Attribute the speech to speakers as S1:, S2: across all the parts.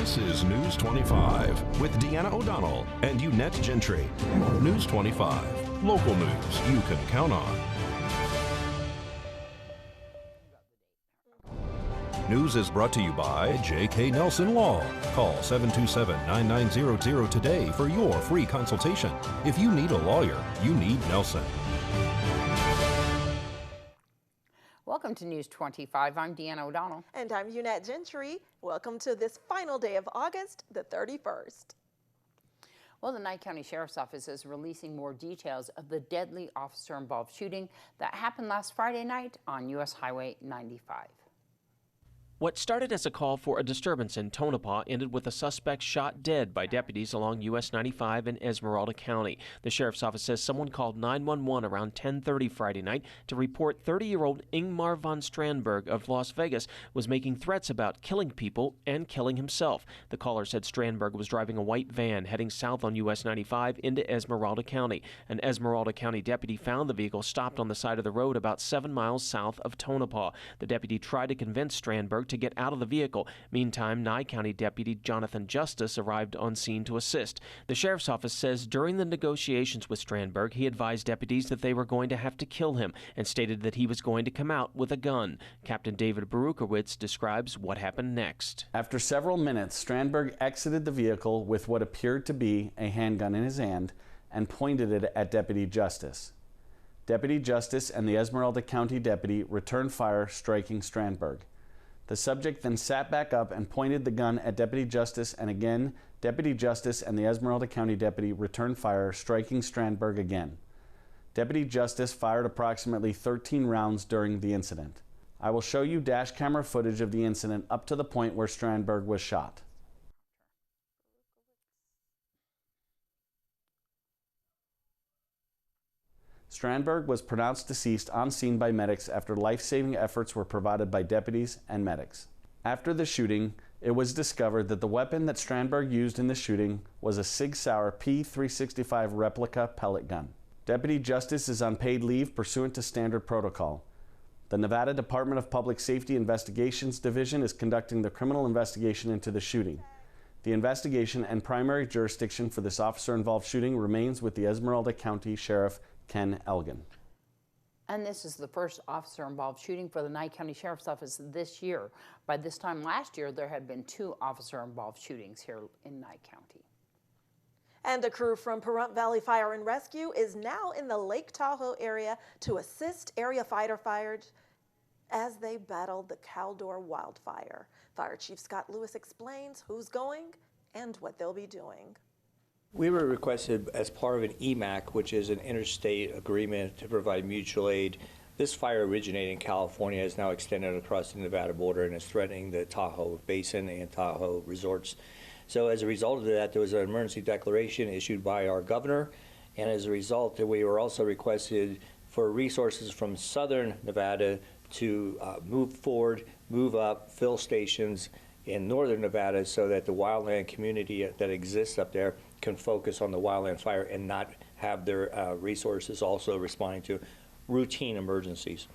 S1: This is News 25 with Deanna O'Donnell and Unette Gentry. News 25, local news you can count on. News is brought to you by J.K. Nelson Law. Call 727-9900 today for your free consultation. If you need a lawyer, you need Nelson.
S2: Welcome to News 25. I'm Deanna O'Donnell.
S3: And I'm Unette Gentry. Welcome to this final day of August, the 31st.
S2: Well, the Nye County Sheriff's Office is releasing more details of the deadly officer-involved shooting that happened last Friday night on U.S. Highway 95.
S4: What started as a call for a disturbance in Tonopah ended with a suspect shot dead by deputies along US 95 in Esmeralda County. The sheriff's office says someone called 911 around 10:30 Friday night to report 30-year-old Ingmar von Strandberg of Las Vegas was making threats about killing people and killing himself. The caller said Strandberg was driving a white van heading south on US 95 into Esmeralda County. An Esmeralda County deputy found the vehicle stopped on the side of the road about 7 miles south of Tonopah. The deputy tried to convince Strandberg to get out of the vehicle. Meantime, Nye County Deputy Jonathan Justice arrived on scene to assist. The sheriff's office says during the negotiations with Strandberg, he advised deputies that they were going to have to kill him and stated that he was going to come out with a gun. Captain David Boruchowitz describes what happened next.
S5: After several minutes, Strandberg exited the vehicle with what appeared to be a handgun in his hand and pointed it at Deputy Justice. Deputy Justice and the Esmeralda County deputy returned fire, striking Strandberg. The subject then sat back up and pointed the gun at Deputy Justice, and again, Deputy Justice and the Esmeralda County deputy returned fire, striking Strandberg again. Deputy Justice fired approximately 13 rounds during the incident. I will show you dash camera footage of the incident up to the point where Strandberg was shot. Strandberg was pronounced deceased on scene by medics after life-saving efforts were provided by deputies and medics. After the shooting, it was discovered that the weapon that Strandberg used in the shooting was a Sig Sauer P365 replica pellet gun. Deputy Justice is on paid leave pursuant to standard protocol. The Nevada Department of Public Safety Investigations Division is conducting the criminal investigation into the shooting. The investigation and primary jurisdiction for this officer-involved shooting remains with the Esmeralda County Sheriff Ken Elgin.
S2: And this is the first officer-involved shooting for the Nye County Sheriff's Office this year. By this time last year, there had been 2 officer-involved shootings here in Nye County.
S3: And a crew from Pahrump Valley Fire and Rescue is now in the Lake Tahoe area to assist area firefighters as they battled the Caldor wildfire. Fire Chief Scott Lewis explains who's going and what they'll be doing.
S6: We were requested as part of an EMAC, which is an interstate agreement to provide mutual aid. This fire originated in California is now extended across the Nevada border and is threatening the Tahoe Basin and Tahoe resorts. So as a result of that, there was an emergency declaration issued by our governor, and as a result, we were also requested for resources from southern Nevada to move forward, move up, fill stations in northern Nevada so that the wildland community that exists up there can focus on the wildland fire and not have their resources also responding to routine emergencies.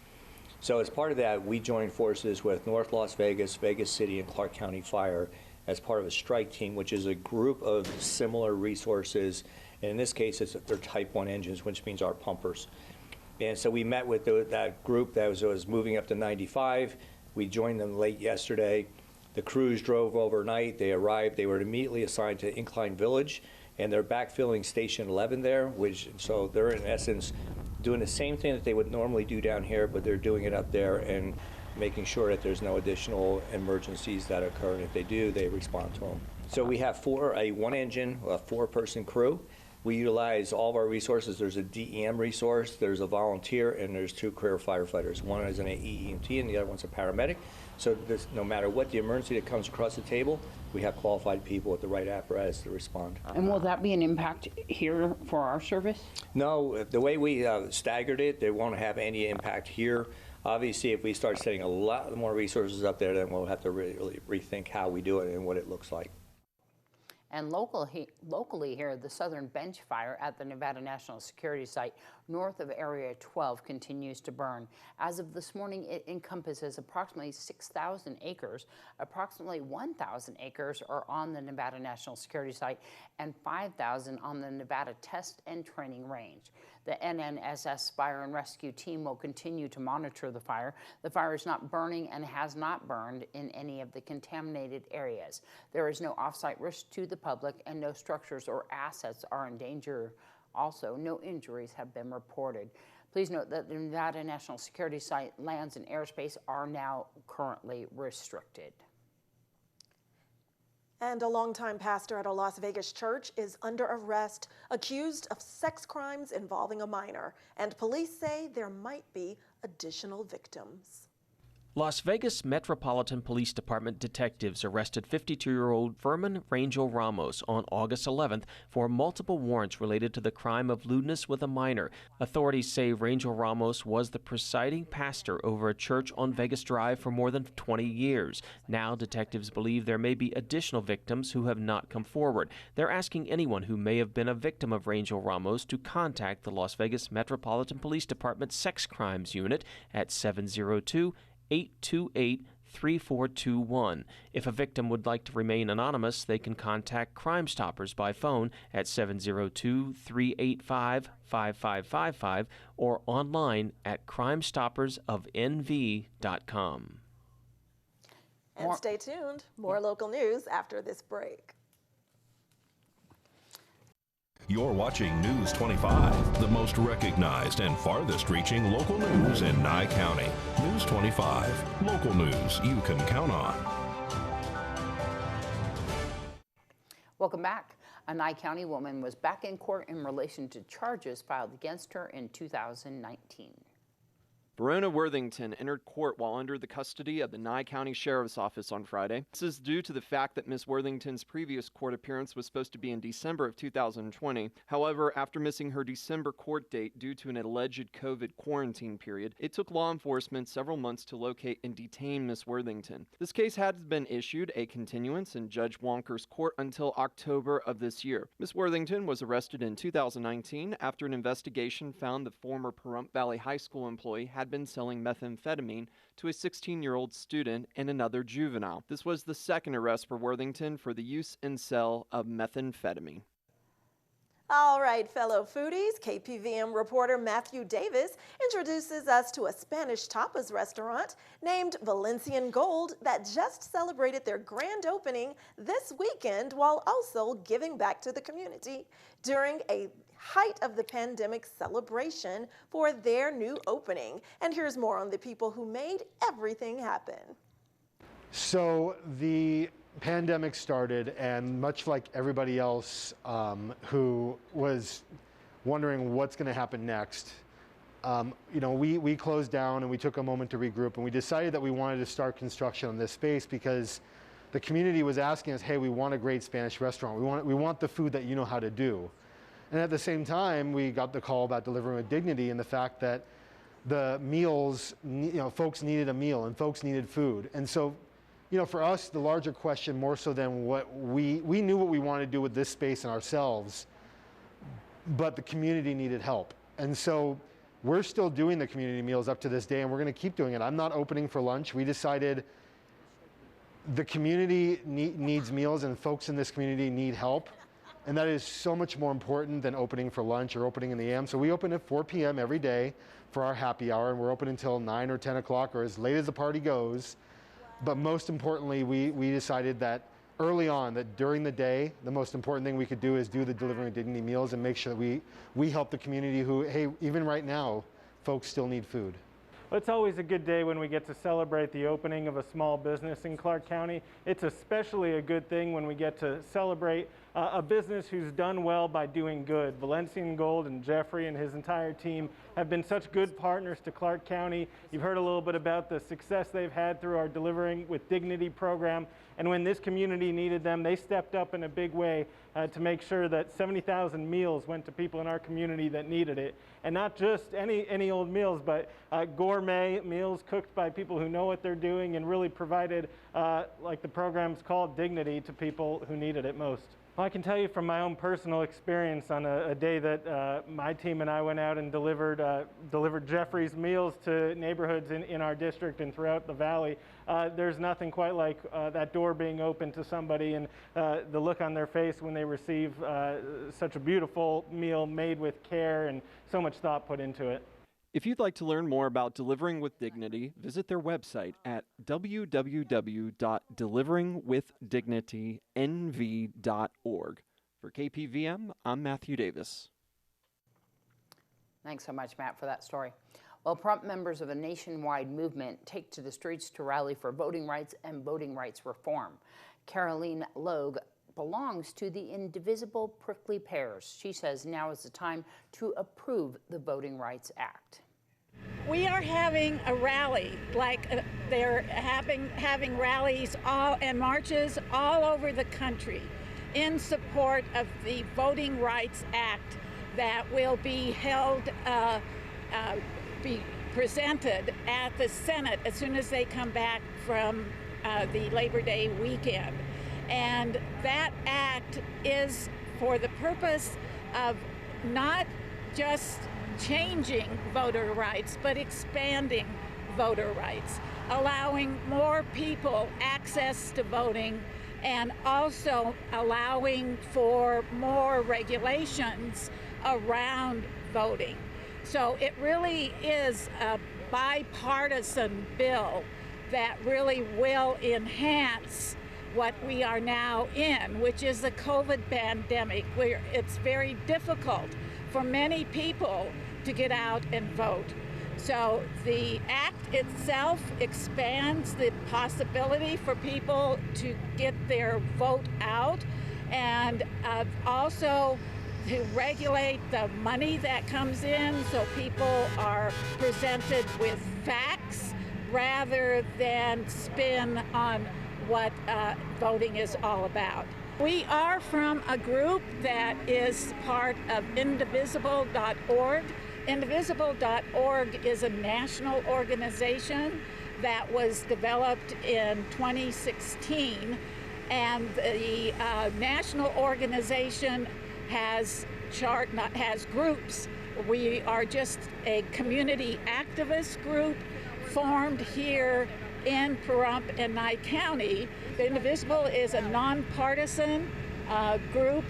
S6: So as part of that, we joined forces with North Las Vegas, Vegas City, and Clark County Fire as part of a strike team, which is a group of similar resources. And in this case, they're Type 1 engines, which means our pumpers. And so we met with that group that was moving up to 95. We joined them late yesterday. The crews drove overnight. They arrived. They were immediately assigned to Incline Village, and they're backfilling Station 11 there, so they're in essence doing the same thing that they would normally do down here, but they're doing it up there and making sure that there's no additional emergencies that occur. And if they do, they respond to them. So we have a 1-engine, a 4-person crew. We utilize all of our resources. There's a DEM resource, there's a volunteer, and there's 2 career firefighters. One is an AEMT and the other one's a paramedic. So no matter what the emergency that comes across the table, we have qualified people with the right apparatus to respond.
S2: And will that be an impact here for our service?
S6: No, the way we staggered it, they won't have any impact here. Obviously, if we start setting a lot more resources up there, then we'll have to really rethink how we do it and what it looks like.
S2: And locally here, the Southern Bench Fire at the Nevada National Security Site north of Area 12 continues to burn. As of this morning, it encompasses approximately 6,000 acres. Approximately 1,000 acres are on the Nevada National Security Site and 5,000 on the Nevada Test and Training Range. The NNSS Fire and Rescue team will continue to monitor the fire. The fire is not burning and has not burned in any of the contaminated areas. There is no off-site risk to the public and no structures or assets are in danger. Also, no injuries have been reported. Please note that the Nevada National Security Site lands and airspace are now currently restricted.
S3: And a longtime pastor at a Las Vegas church is under arrest, accused of sex crimes involving a minor. And police say there might be additional victims.
S4: Las Vegas Metropolitan Police Department detectives arrested 52-year-old Furman Rangel Ramos on August 11th for multiple warrants related to the crime of lewdness with a minor. Authorities say Rangel Ramos was the presiding pastor over a church on Vegas Drive for more than 20 years. Now detectives believe there may be additional victims who have not come forward. They're asking anyone who may have been a victim of Rangel Ramos to contact the Las Vegas Metropolitan Police Department Sex Crimes Unit at 702-828-3421. If a victim would like to remain anonymous, they can contact Crime Stoppers by phone at 702-385-5555 or online at crimestoppersofnv.com.
S3: And stay tuned. More local news after this break.
S1: You're watching News 25, the most recognized and farthest reaching local news in Nye County. News 25, local news you can count on.
S2: Welcome back. A Nye County woman was back in court in relation to charges filed against her in 2019.
S7: Verona Worthington entered court while under the custody of the Nye County Sheriff's Office on Friday. This is due to the fact that Miss Worthington's previous court appearance was supposed to be in December of 2020. However, after missing her December court date due to an alleged COVID quarantine period, it took law enforcement several months to locate and detain Miss Worthington. This case had been issued a continuance in Judge Wonker's court until October of this year. Miss Worthington was arrested in 2019 after an investigation found the former Pahrump Valley High School employee had been selling methamphetamine to a 16-year-old student and another juvenile. This was the second arrest for Worthington for the use and sale of methamphetamine.
S3: All right, fellow foodies, KPVM reporter Matthew Davis introduces us to a Spanish tapas restaurant named Valencian Gold that just celebrated their grand opening this weekend while also giving back to the community during a height of the pandemic celebration for their new opening. And here's more on the people who made everything happen.
S8: So the pandemic started, and much like everybody else who was wondering what's going to happen next, we closed down and we took a moment to regroup, and we decided that we wanted to start construction on this space because the community was asking us, hey, we want a great Spanish restaurant. We want the food that you know how to do. And at the same time, we got the call about delivering with dignity and the fact that the meals, folks needed a meal and folks needed food. And so, for us, the larger question, more so than what we knew what we wanted to do with this space and ourselves, but the community needed help. And so we're still doing the community meals up to this day, and we're going to keep doing it. I'm not opening for lunch. We decided the community needs meals, and folks in this community need help. And that is so much more important than opening for lunch or opening in the AM. So we open at 4 p.m. every day for our happy hour, and we're open until 9 or 10 o'clock or as late as the party goes. But most importantly, we decided that early on, that during the day, the most important thing we could do is do the Delivering Dignity meals and make sure that we help the community who, hey, even right now, folks still need food.
S9: Well, it's always a good day when we get to celebrate the opening of a small business in Clark County. It's especially a good thing when we get to celebrate a business who's done well by doing good. Valencian Gold and Jeffrey and his entire team have been such good partners to Clark County. You've heard a little bit about the success they've had through our Delivering with Dignity program. And when this community needed them, they stepped up in a big way to make sure that 70,000 meals went to people in our community that needed it. And not just any old meals, but gourmet meals cooked by people who know what they're doing and really provided like the program's called Dignity, to people who needed it most. Well, I can tell you from my own personal experience on a day that my team and I went out and delivered Jeffrey's meals to neighborhoods in our district and throughout the valley. There's nothing quite like that door being open to somebody and the look on their face when they receive such a beautiful meal made with care and so much thought put into it.
S7: If you'd like to learn more about Delivering with Dignity, visit their website at www.deliveringwithdignitynv.org. For KPVM, I'm Matthew Davis.
S2: Thanks so much, Matt, for that story. Well, Pahrump members of a nationwide movement take to the streets to rally for voting rights and voting rights reform. Caroline Logue belongs to the indivisible prickly pears. She says now is the time to approve the Voting Rights Act.
S10: We are having a rally, like they're having rallies and marches all over the country in support of the Voting Rights Act that will be held, be presented at the Senate as soon as they come back from the Labor Day weekend. And that act is for the purpose of not just changing voter rights, but expanding voter rights, allowing more people access to voting, and also allowing for more regulations around voting. So it really is a bipartisan bill that really will enhance what we are now in, which is the COVID pandemic, where it's very difficult for many people to get out and vote. So the act itself expands the possibility for people to get their vote out, and also to regulate the money that comes in, so people are presented with facts rather than spin on what voting is all about. We are from a group that is part of Indivisible.org. Indivisible.org is a national organization that was developed in 2016, and the national organization has groups. We are just a community activist group formed here in Pahrump and Nye County. The Indivisible is a nonpartisan group,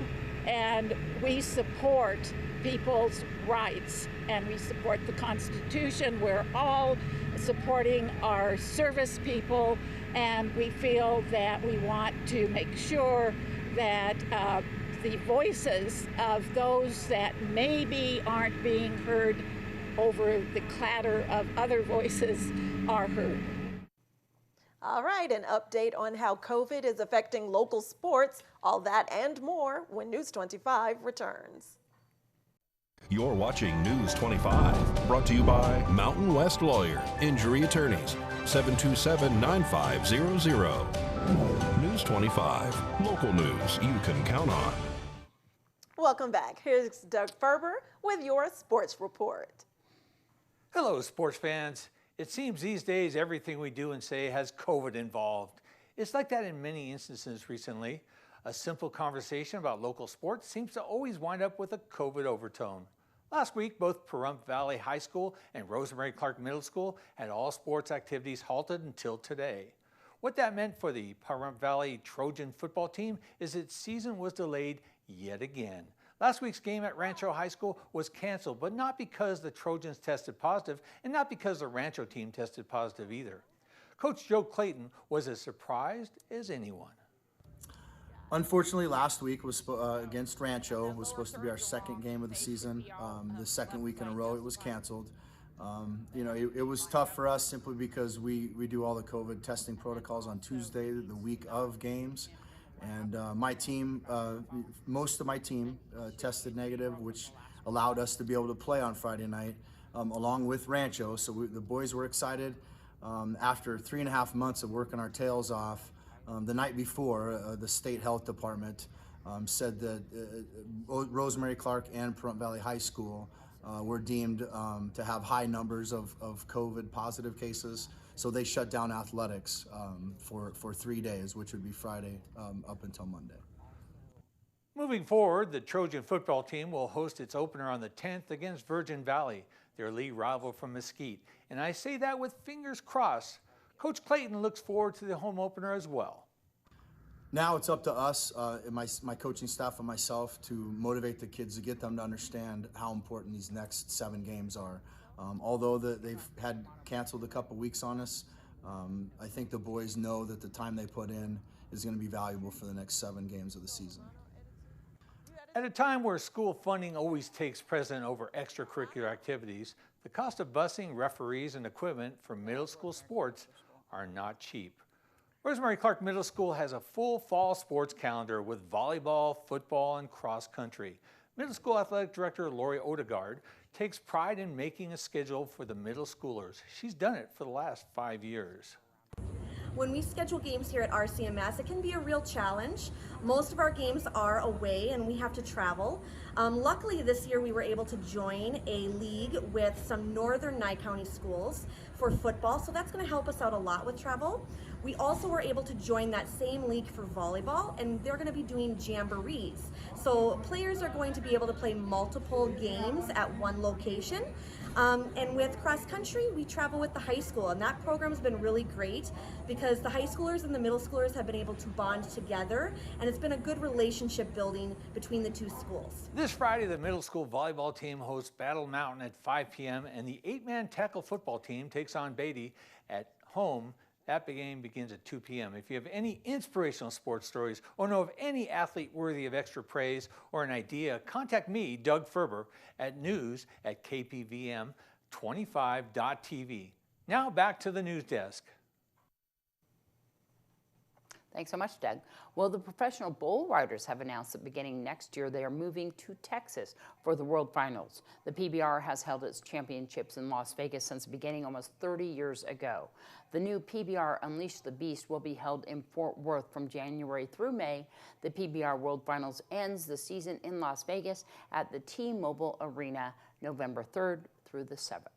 S10: and we support people's rights, and we support the Constitution. We're all supporting our service people, and we feel that we want to make sure that the voices of those that maybe aren't being heard over the clatter of other voices are heard.
S3: All right, an update on how COVID is affecting local sports, all that and more when News 25 returns.
S1: You're watching News 25, brought to you by Mountain West Lawyer, Injury Attorneys, 727-9500. News 25, local news you can count on.
S3: Welcome back. Here's Doug Ferber with your sports report.
S11: Hello, sports fans. It seems these days everything we do and say has COVID involved. It's like that in many instances recently. A simple conversation about local sports seems to always wind up with a COVID overtone. Last week, both Pahrump Valley High School and Rosemary Clark Middle School had all sports activities halted until today. What that meant for the Pahrump Valley Trojan football team is its season was delayed yet again. Last week's game at Rancho High School was canceled, but not because the Trojans tested positive and not because the Rancho team tested positive either. Coach Joe Clayton was as surprised as anyone.
S12: Unfortunately, last week was against Rancho was supposed to be our second game of the season. The second week in a row, it was canceled. It was tough for us simply because we do all the COVID testing protocols on Tuesday, the week of games. And my team, most of my team tested negative, which allowed us to be able to play on Friday night along with Rancho. So the boys were excited. After 3.5 months of working our tails off, the night before, the state health department said that Rosemary Clark and Pahrump Valley High School were deemed to have high numbers of COVID positive cases. So they shut down athletics for 3 days, which would be Friday up until Monday.
S11: Moving forward, the Trojan football team will host its opener on the 10th against Virgin Valley, their league rival from Mesquite. And I say that with fingers crossed. Coach Clayton looks forward to the home opener as well.
S12: Now it's up to us, my coaching staff and myself, to motivate the kids, to get them to understand how important these next 7 games are. Although they've had canceled a couple weeks on us, I think the boys know that the time they put in is going to be valuable for the next 7 games of the season.
S11: At a time where school funding always takes precedent over extracurricular activities, the cost of busing, referees, and equipment for middle school sports are not cheap. Rosemary Clark Middle School has a full fall sports calendar with volleyball, football, and cross country. Middle School Athletic Director Lori Odegaard takes pride in making a schedule for the middle schoolers. She's done it for the last 5 years.
S13: When we schedule games here at RCMS, it can be a real challenge. Most of our games are away and we have to travel. Luckily this year we were able to join a league with some northern Nye County schools for football, so that's going to help us out a lot with travel. We also were able to join that same league for volleyball, and they're going to be doing jamborees. So players are going to be able to play multiple games at one location. And with cross country, we travel with the high school, and that program's been really great because the high schoolers and the middle schoolers have been able to bond together, and it's been a good relationship building between the two schools.
S11: This Friday, the middle school volleyball team hosts Battle Mountain at 5 p.m. and the 8-man tackle football team takes on Beatty at home. That game begins at 2 p.m. If you have any inspirational sports stories or know of any athlete worthy of extra praise or an idea, contact me, Doug Ferber, at news@kpvm25.tv. Now back to the news desk.
S2: Thanks so much, Doug. Well, the professional bull riders have announced that beginning next year, they are moving to Texas for the World Finals. The PBR has held its championships in Las Vegas since beginning almost 30 years ago. The new PBR Unleash the Beast will be held in Fort Worth from January through May. The PBR World Finals ends the season in Las Vegas at the T-Mobile Arena November 3rd through the 7th.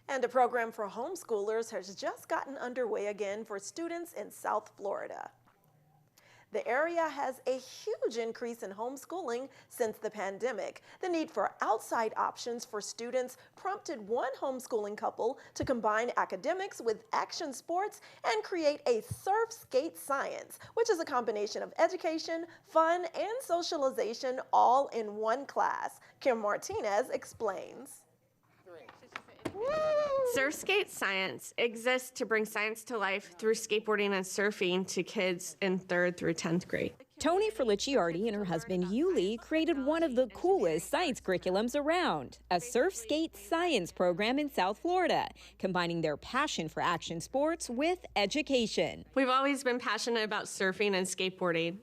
S3: And a program for homeschoolers has just gotten underway again for students in South Florida. The area has a huge increase in homeschooling since the pandemic. The need for outside options for students prompted one homeschooling couple to combine academics with action sports and create a surf skate science, which is a combination of education, fun, and socialization all in one class. Kim Martinez explains.
S14: Surf Skate Science exists to bring science to life through skateboarding and surfing to kids in 3rd through 10th grade.
S15: Tony Ferlicciardi and her husband Yuli created one of the coolest science curriculums around, a surf skate science program in South Florida, combining their passion for action sports with education.
S14: We've always been passionate about surfing and skateboarding.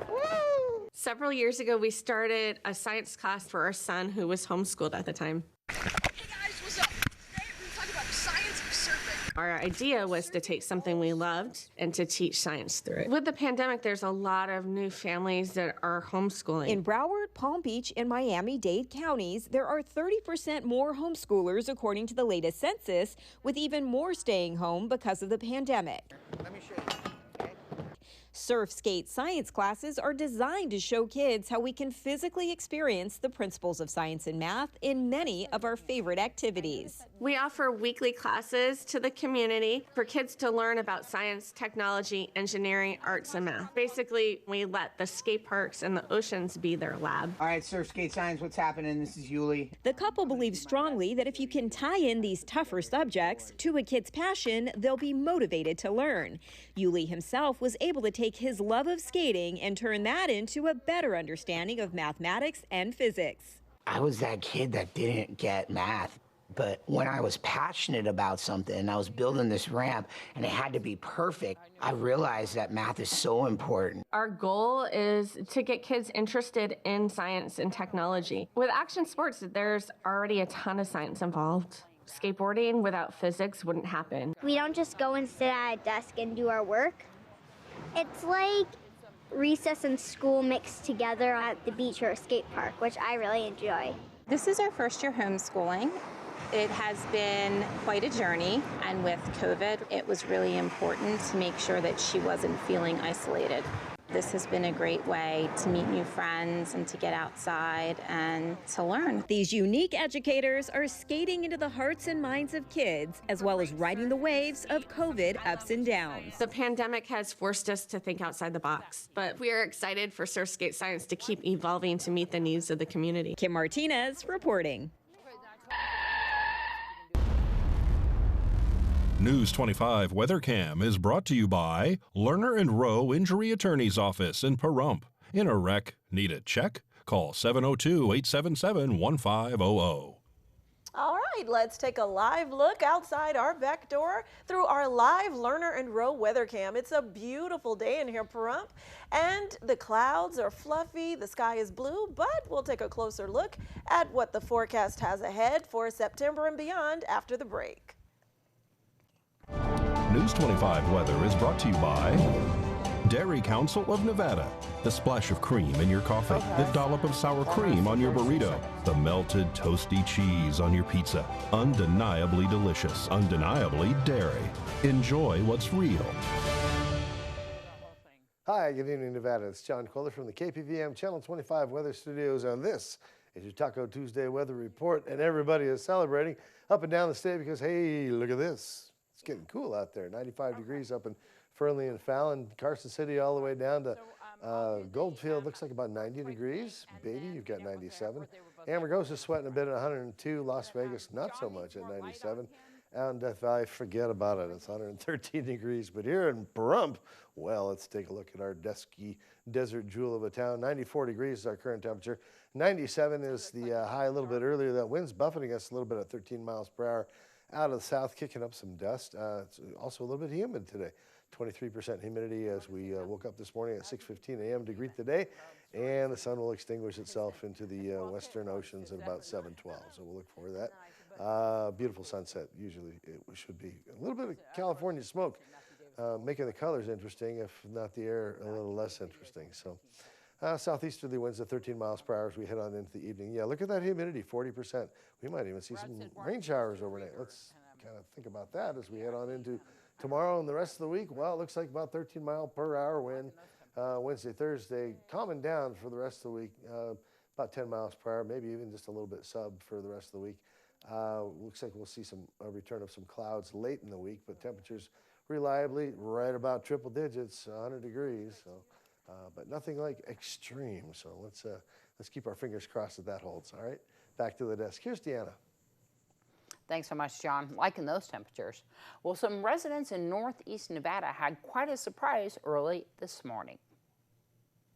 S14: Woo! Several years ago, we started a science class for our son who was homeschooled at the time. Our idea was to take something we loved and to teach science through it. With the pandemic, there's a lot of new families that are homeschooling.
S15: In Broward, Palm Beach, and Miami-Dade counties, there are 30% more homeschoolers according to the latest census, with even more staying home because of the pandemic.
S16: Let me show you.
S15: Surf skate science classes are designed to show kids how we can physically experience the principles of science and math in many of our favorite activities.
S14: We offer weekly classes to the community for kids to learn about science, technology, engineering, arts, and math. Basically, we let the skate parks and the oceans be their lab.
S16: All right, Surf Skate Science, what's happening? This is Yuli.
S15: The couple believes strongly that if you can tie in these tougher subjects to a kid's passion, they'll be motivated to learn. Yuli himself was able to take his love of skating and turn that into a better understanding of mathematics and physics.
S16: I was that kid that didn't get math, but when I was passionate about something and I was building this ramp and it had to be perfect, I realized that math is so important.
S14: Our goal is to get kids interested in science and technology. With action sports, there's already a ton of science involved. Skateboarding without physics wouldn't happen.
S17: We don't just go and sit at a desk and do our work. It's like recess and school mixed together at the beach or a skate park, which I really enjoy.
S18: This is our first year homeschooling, It has been quite a journey, and with COVID, it was really important to make sure that she wasn't feeling isolated. This has been a great way to meet new friends and to get outside and to learn.
S15: These unique educators are skating into the hearts and minds of kids, as well as riding the waves of COVID ups and downs.
S14: The pandemic has forced us to think outside the box, but we are excited for Surf Skate Science to keep evolving to meet the needs of the community.
S15: Kim Martinez reporting.
S1: News 25 Weather Cam is brought to you by Lerner and Rowe Injury Attorney's Office in Pahrump. In a wreck, need a check? Call 702-877-1500.
S3: All right, let's take a live look outside our back door through our live Lerner and Rowe weather cam. It's a beautiful day in here, Pahrump, and the clouds are fluffy, the sky is blue, but we'll take a closer look at what the forecast has ahead for September and beyond after the break.
S1: News 25 weather is brought to you by Dairy Council of Nevada. The splash of cream in your coffee, the dollop of sour cream on your burrito, the melted toasty cheese on your pizza. Undeniably delicious, undeniably dairy. Enjoy what's real.
S19: Hi, good evening, Nevada. It's John Kohler from the KPVM Channel 25 Weather Studios, and this is your Taco Tuesday weather report, and everybody is celebrating up and down the state because, hey, look at this. It's getting cool out there. 95 degrees up in Fernley and Fallon, Carson City all the way down to Goldfield. Looks like about 90 degrees. Beatty, you've got 97. Amargosa's sweating a bit at 102. Las Vegas, not so much at 97. Out in Death Valley, forget about it. It's 113 degrees. But here in Pahrump, well, let's take a look at our dusky desert jewel of a town. 94 degrees is our current temperature. 97 is the high a little bit earlier. That wind's buffeting us a little bit at 13 miles per hour. Out of the south, kicking up some dust. It's also a little bit humid today. 23% humidity as we woke up this morning at 6:15 a.m. to greet the day, and the sun will extinguish itself into the western oceans at about 7:12. So we'll look forward to that. Beautiful sunset. Usually it should be a little bit of California smoke, making the colors interesting, if not the air a little less interesting. So southeasterly winds at 13 miles per hour as we head on into the evening. Yeah, look at that humidity, 40%. We might even see some rain showers overnight. Let's kind of think about that as we head on into tomorrow and the rest of the week. Well, it looks like about 13 mile per hour wind Wednesday, Thursday, calming down for the rest of the week, about 10 miles per hour, maybe even just a little bit sub for the rest of the week. Looks like we'll see a return of some clouds late in the week, but temperatures reliably right about triple digits, 100 degrees. So. But nothing like extreme. So let's keep our fingers crossed that holds. All right, back to the desk. Here's Deanna.
S2: Thanks so much, John. Liking those temperatures. Well, some residents in northeast Nevada had quite a surprise early this morning.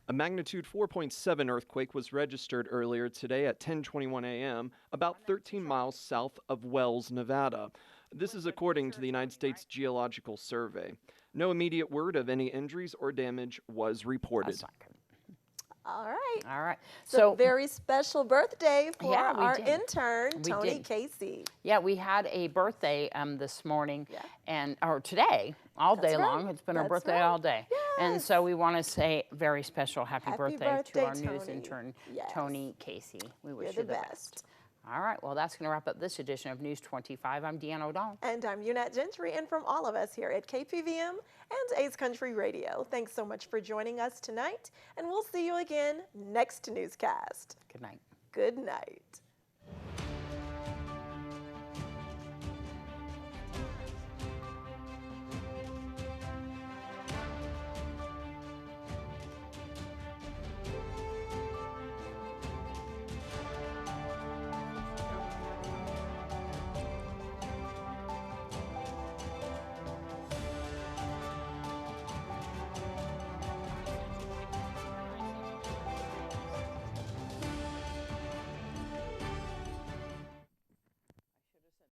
S7: A magnitude 4.7 earthquake was registered earlier today at 10:21 a.m., about 13 miles south of Wells, Nevada. This is according to the United States Geological Survey. No immediate word of any injuries or damage was reported.
S2: That's not good.
S3: All right.
S2: All right.
S3: So very special birthday for
S2: Yeah, we
S3: our
S2: did.
S3: intern,
S2: We
S3: Tony
S2: did.
S3: Casey.
S2: Yeah, we had a birthday this morning, or today, all
S3: That's
S2: day
S3: right.
S2: long. It's been our
S3: That's
S2: birthday
S3: right.
S2: all day. And so we want to say very special happy birthday to our
S3: birthday,
S2: news
S3: Tony.
S2: intern,
S3: Yes.
S2: Tony Casey. We wish
S3: You're
S2: you
S3: the
S2: the
S3: best.
S2: best. All right, well, that's going to wrap up this edition of News 25. I'm Deanna O'Donnell.
S3: And I'm Unat Gentry, and from all of us here at KPVM and A's Country Radio, thanks so much for joining us tonight, and we'll see you again next newscast.
S2: Good night.
S3: Good night.